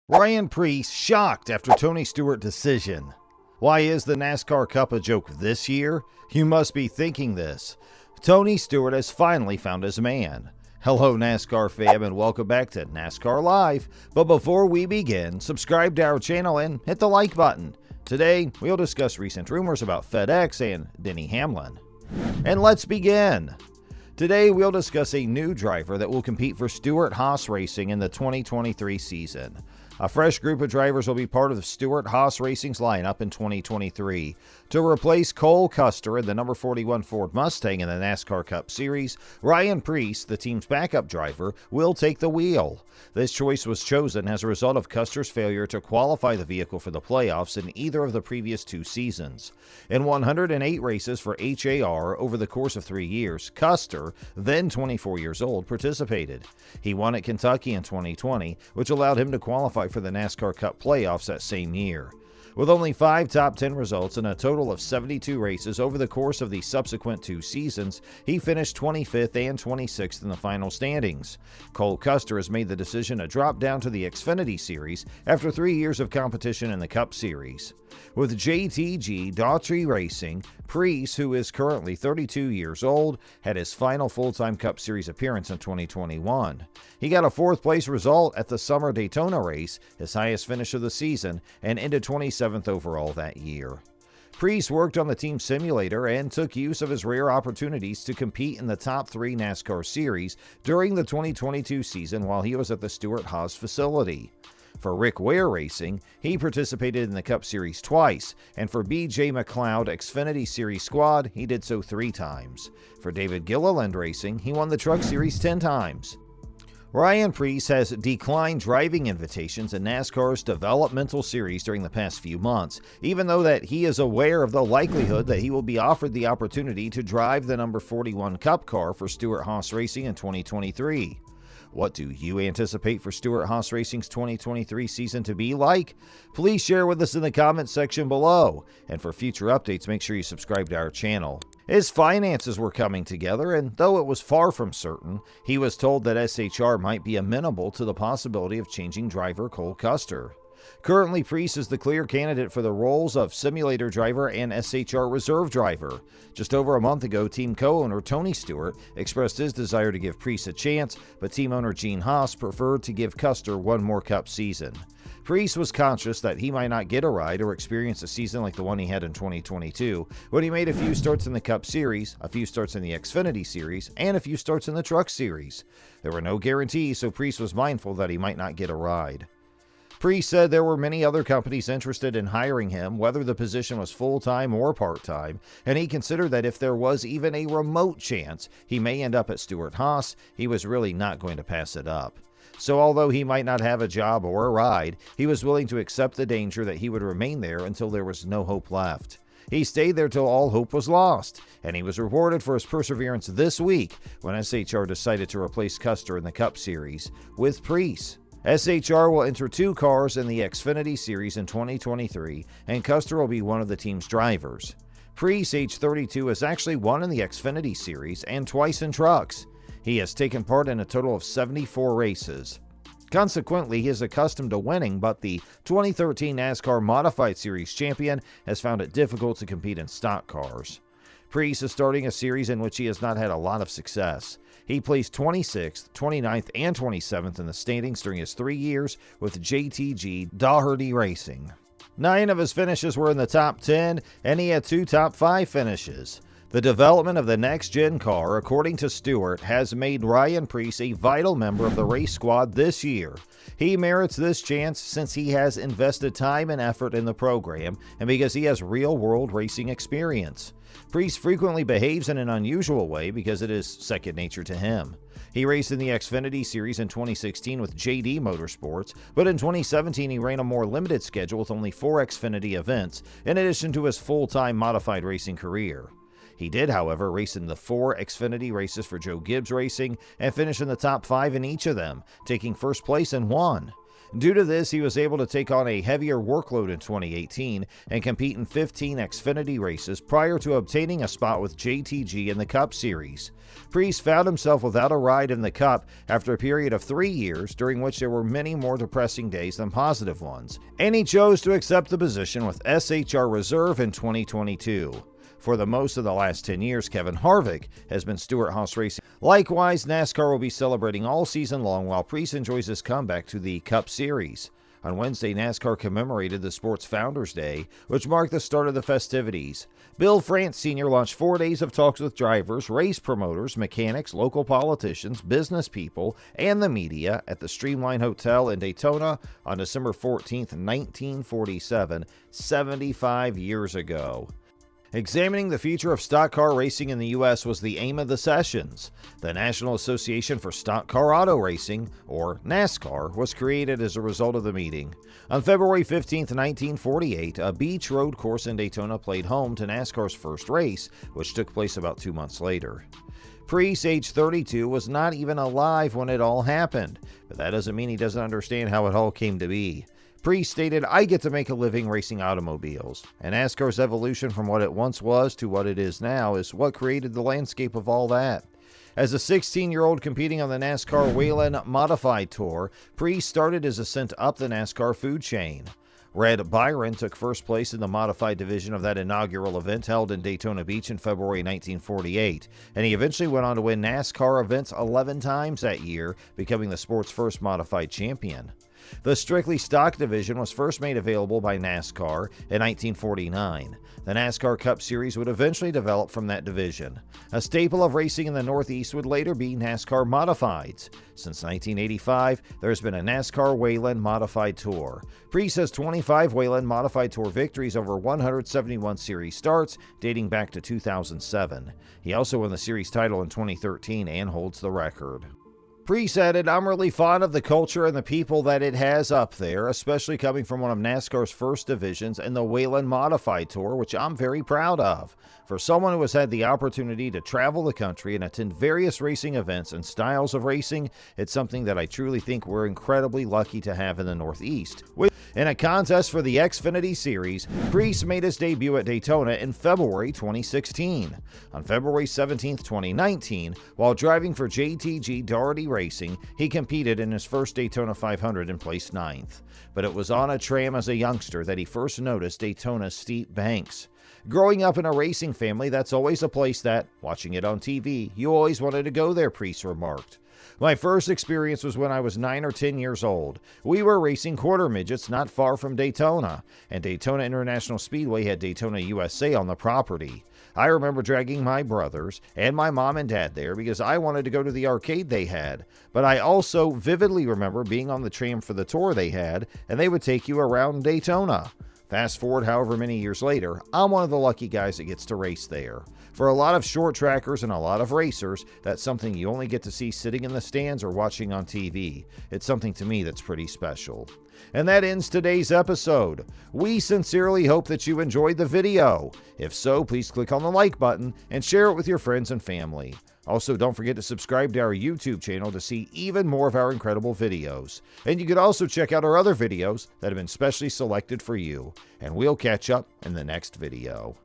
Ryan Preece shocked after Tony Stewart decision. Why is the NASCAR Cup a joke this year? You must be thinking this. Tony Stewart has finally found his man. Hello NASCAR fam and welcome back to NASCAR Live. But before we begin, subscribe to our channel and hit the like button. Today, we'll discuss recent rumors about FedEx and Denny Hamlin. And let's begin. Today, we'll discuss a new driver that will compete for Stewart Haas Racing in the 2023 season. A fresh group of drivers will be part of Stewart Haas Racing's lineup in 2023. To replace Cole Custer in the number 41 Ford Mustang in the NASCAR Cup Series, Ryan Preece, the team's backup driver, will take the wheel. This choice was chosen as a result of Custer's failure to qualify the vehicle for the playoffs in either of the previous two seasons. In 108 races for HAR over the course of 3 years, Custer, then 24 years old, participated. He won at Kentucky in 2020, which allowed him to qualify for the NASCAR Cup Playoffs that same year. With only 5 top 10 results in a total of 72 races over the course of the subsequent 2 seasons, he finished 25th and 26th in the final standings. Cole Custer has made the decision to drop down to the Xfinity Series after 3 years of competition in the Cup Series. With JTG Daughtry Racing, Preece, who is currently 32 years old, had his final full-time Cup Series appearance in 2021. He got a 4th place result at the Summer Daytona race, his highest finish of the season, and ended 27th overall that year. Preece worked on the team simulator and took use of his rare opportunities to compete in the top 3 NASCAR series during the 2022 season while he was at the Stewart Haas facility. For Rick Ware Racing, he participated in the Cup Series twice, and for BJ McLeod Xfinity Series squad, he did so 3 times. For David Gilliland Racing, he won the Truck Series 10 times. Ryan Preece has declined driving invitations in NASCAR's developmental series during the past few months, even though that he is aware of the likelihood that he will be offered the opportunity to drive the number 41 Cup car for Stewart Haas Racing in 2023. What do you anticipate for Stewart Haas Racing's 2023 season to be like? Please share with us in the comments section below. And for future updates, make sure you subscribe to our channel. His finances were coming together, and though it was far from certain, he was told that SHR might be amenable to the possibility of changing driver Cole Custer. Currently, Preece is the clear candidate for the roles of simulator driver and SHR reserve driver. Just over a month ago, team co-owner Tony Stewart expressed his desire to give Preece a chance, but team owner Gene Haas preferred to give Custer one more Cup season. Preece was conscious that he might not get a ride or experience a season like the one he had in 2022, when he made a few starts in the Cup Series, a few starts in the Xfinity Series, and a few starts in the Truck Series. There were no guarantees, so Preece was mindful that he might not get a ride. Preece said there were many other companies interested in hiring him, whether the position was full-time or part-time, and he considered that if there was even a remote chance he may end up at Stewart Haas, he was really not going to pass it up. So although he might not have a job or a ride, he was willing to accept the danger that he would remain there until there was no hope left. He stayed there till all hope was lost, and he was rewarded for his perseverance this week when SHR decided to replace Custer in the Cup Series with Preece. SHR will enter 2 cars in the Xfinity Series in 2023, and Custer will be one of the team's drivers. Preece, age 32, has actually won in the Xfinity Series and twice in trucks. He has taken part in a total of 74 races. Consequently, he is accustomed to winning, but the 2013 NASCAR Modified Series champion has found it difficult to compete in stock cars. Preece is starting a series in which he has not had a lot of success. He placed 26th, 29th, and 27th in the standings during his 3 years with JTG Daughtry Racing. 9 of his finishes were in the top 10, and he had 2 top 5 finishes. The development of the next-gen car, according to Stewart, has made Ryan Preece a vital member of the race squad this year. He merits this chance since he has invested time and effort in the program, and because he has real-world racing experience. Preece frequently behaves in an unusual way because it is second nature to him. He raced in the Xfinity Series in 2016 with JD Motorsports, but in 2017 he ran a more limited schedule with only 4 Xfinity events, in addition to his full-time modified racing career. He did, however, race in the 4 Xfinity races for Joe Gibbs Racing and finish in the top 5 in each of them, taking first place in 1. Due to this, he was able to take on a heavier workload in 2018 and compete in 15 Xfinity races prior to obtaining a spot with JTG in the Cup Series. Preece found himself without a ride in the Cup after a period of 3 years, during which there were many more depressing days than positive ones, and he chose to accept the position with SHR Reserve in 2022. For the most of the last 10 years, Kevin Harvick has been Stewart Haas Racing. Likewise, NASCAR will be celebrating all season long while Preece enjoys his comeback to the Cup Series. On Wednesday, NASCAR commemorated the sport's Founders Day, which marked the start of the festivities. Bill France Sr. launched 4 days of talks with drivers, race promoters, mechanics, local politicians, business people, and the media at the Streamline Hotel in Daytona on December 14, 1947, 75 years ago. Examining the future of stock car racing in the U.S. was the aim of the sessions. The National Association for Stock Car Auto Racing, or NASCAR, was created as a result of the meeting. On February 15, 1948, a beach road course in Daytona played home to NASCAR's first race, which took place about 2 months later. Preece, age 32, was not even alive when it all happened, but that doesn't mean he doesn't understand how it all came to be. Preece stated, "I get to make a living racing automobiles, and NASCAR's evolution from what it once was to what it is now is what created the landscape of all that." As a 16-year-old competing on the NASCAR Whelen Modified Tour, Preece started his ascent up the NASCAR food chain. Red Byron took first place in the modified division of that inaugural event held in Daytona Beach in February 1948, and he eventually went on to win NASCAR events 11 times that year, becoming the sport's first modified champion. The strictly stock division was first made available by NASCAR in 1949. The NASCAR Cup Series would eventually develop from that division. A staple of racing in the Northeast would later be NASCAR Modifieds. Since 1985, there has been a NASCAR Whelen Modified Tour. Preece has 25 Whelen Modified Tour victories over 171 series starts, dating back to 2007. He also won the series title in 2013 and holds the record. Preece added, "I'm really fond of the culture and the people that it has up there, especially coming from one of NASCAR's first divisions and the Whelen Modified Tour, which I'm very proud of. For someone who has had the opportunity to travel the country and attend various racing events and styles of racing, it's something that I truly think we're incredibly lucky to have in the Northeast." In a contest for the Xfinity Series, Preece made his debut at Daytona in February 2016. On February 17, 2019, while driving for JTG Daugherty Racing, he competed in his first Daytona 500 and placed 9th. But it was on a tram as a youngster that he first noticed Daytona's steep banks. Growing up in a racing family, that's always a place that, watching it on TV, you always wanted to go there, Preece remarked. "My first experience was when I was 9 or 10 years old. We were racing quarter midgets not far from Daytona, and Daytona International Speedway had Daytona USA on the property. I remember dragging my brothers and my mom and dad there because I wanted to go to the arcade they had, but I also vividly remember being on the tram for the tour they had, and they would take you around Daytona. Fast forward however many years later, I'm one of the lucky guys that gets to race there. For a lot of short trackers and a lot of racers, that's something you only get to see sitting in the stands or watching on TV. It's something to me that's pretty special." And that ends today's episode. We sincerely hope that you enjoyed the video. If so, please click on the like button and share it with your friends and family. Also, don't forget to subscribe to our YouTube channel to see even more of our incredible videos. And you can also check out our other videos that have been specially selected for you. And we'll catch up in the next video.